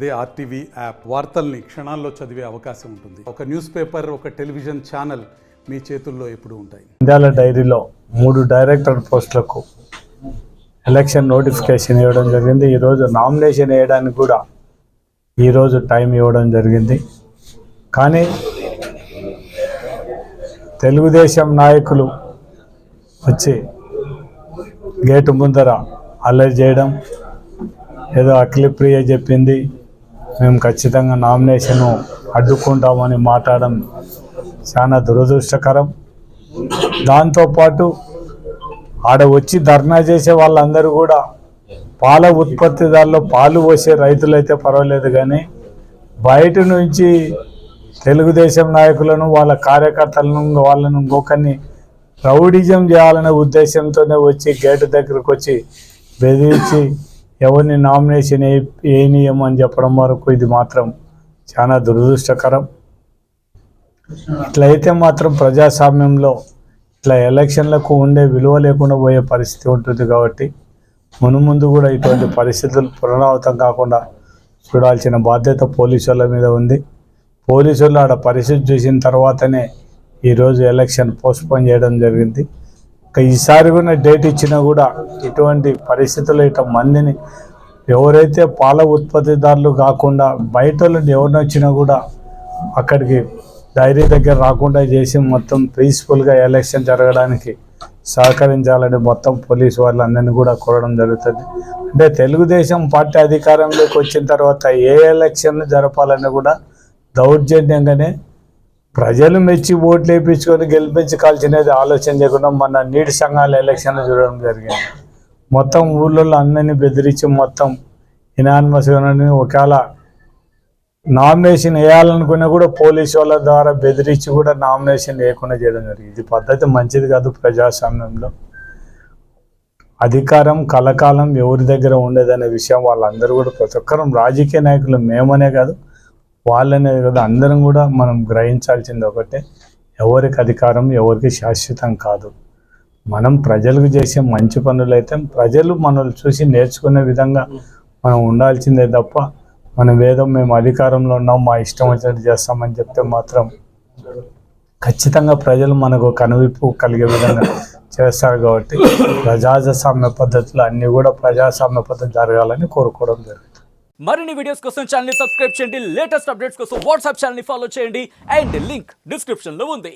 అదే RTV app వార్తల్ని క్షణాల్లో చదివే అవకాశం ఉంటుంది. ఒక న్యూస్ పేపర్, ఒక టెలివిజన్ ఛానల్ మీ చేతుల్లో ఎప్పుడూ ఉంటాయి. నంద్యాల డైరీలో 3 డైరెక్టర్ పోస్టులకు ఎలక్షన్ నోటిఫికేషన్ ఇవ్వడం జరిగింది. ఈరోజు నామినేషన్ వేయడానికి కూడా ఈరోజు టైం ఇవ్వడం జరిగింది. కానీ తెలుగుదేశం నాయకులు వచ్చి గేటు ముందర అల్లరి చేయడం, ఏదో అఖిలప్రియ చెప్పింది మేము ఖచ్చితంగా నామినేషన్ అడ్డుకుంటామని మాట్లాడడం చాలా దురదృష్టకరం. దాంతోపాటు ఆడ వచ్చి ధర్నా చేసే వాళ్ళందరూ కూడా పాల ఉత్పత్తిదారులు, పాలు పోసే రైతులైతే పర్వాలేదు, కానీ బయట నుంచి తెలుగుదేశం నాయకులను, వాళ్ళ కార్యకర్తలను, వాళ్ళను ఇంకొకరిని రౌడిజం చేయాలనే ఉద్దేశంతోనే వచ్చి గేటు దగ్గరకు వచ్చి బెదిరించి ఎవరిని నామినేషన్ వేయనీయమని చెప్పడం వరకు ఇది మాత్రం చాలా దురదృష్టకరం. ఇట్లయితే మాత్రం ప్రజాస్వామ్యంలో ఇట్లా ఎలక్షన్లకు ఉండే విలువ లేకుండా పోయే పరిస్థితి ఉంటుంది. కాబట్టి మునుముందు కూడా ఇటువంటి పరిస్థితులు పునరావృతం కాకుండా చూడాల్సిన బాధ్యత పోలీసుల మీద ఉంది. పోలీసులు ఆడ పరిస్థితి చూసిన తర్వాతనే ఈరోజు ఎలక్షన్ పోస్ట్పోన్ చేయడం జరిగింది. ఈసారి కూడా డేట్ ఇచ్చినా కూడా ఇటువంటి పరిస్థితుల్లో ఇట్లా మందిని ఎవరైతే పాల ఉత్పత్తిదారులు కాకుండా బయట వాళ్ళని ఎవరిని వచ్చినా కూడా అక్కడికి డైరీ దగ్గర రాకుండా చేసి మొత్తం పీస్ఫుల్గా ఎలక్షన్ జరగడానికి సహకరించాలని మొత్తం పోలీసు వాళ్ళందరినీ కూడా కోరడం జరుగుతుంది. అంటే తెలుగుదేశం పార్టీ అధికారంలోకి వచ్చిన తర్వాత ఏ ఎలక్షన్ జరపాలని కూడా దౌర్జన్యంగానే ప్రజలు మెచ్చి ఓట్లు వేయించుకొని గెలిపించుకోవాల్సినది ఆలోచన చేయకుండా మన నీటి సంఘాల ఎలక్షన్లు చూడడం జరిగింది. మొత్తం ఊళ్ళో అందరినీ బెదిరించి మొత్తం ఇనానిమస్గా ఒకవేళ నామినేషన్ వేయాలనుకున్నా కూడా పోలీసు వాళ్ళ ద్వారా బెదిరించి కూడా నామినేషన్ వేయకుండా చేయడం జరిగింది. ఇది పద్ధతి మంచిది కాదు. ప్రజాస్వామ్యంలో అధికారం కలకాలం ఎవరి దగ్గర ఉండేదనే విషయం వాళ్ళందరూ కూడా ప్రతి ఒక్కరూ రాజకీయ నాయకులు మేమనే కాదు వాళ్ళనే కదా అందరం కూడా మనం గ్రహించాల్సింది ఒకటే, ఎవరికి అధికారం ఎవరికి శాశ్వతం కాదు. మనం ప్రజలకు చేసే మంచి పనులైతే ప్రజలు మనల్ని చూసి నేర్చుకునే విధంగా మనం ఉండాల్సిందే తప్ప మనం ఏదో మేము అధికారంలో ఉన్నాం మా ఇష్టం వచ్చినట్టు చేస్తామని చెప్తే మాత్రం ఖచ్చితంగా ప్రజలు మనకు కనువిప్పు కలిగే విధంగా చేస్తారు. కాబట్టి ప్రజాస్వామ్య పద్ధతులు అన్నీ కూడా ప్రజాస్వామ్య పద్ధతి జరగాలని కోరుకోవడం జరుగుతుంది. మరిన్ని వీడియోస్ కోసం ఛానల్ ని సబ్స్క్రైబ్ చేయండి. లేటెస్ట్ అప్డేట్స్ కోసం వాట్సాప్ ఛానల్ ని ఫాలో చేయండి. అండ్ లింక్ డిస్క్రిప్షన్ లో ఉంది.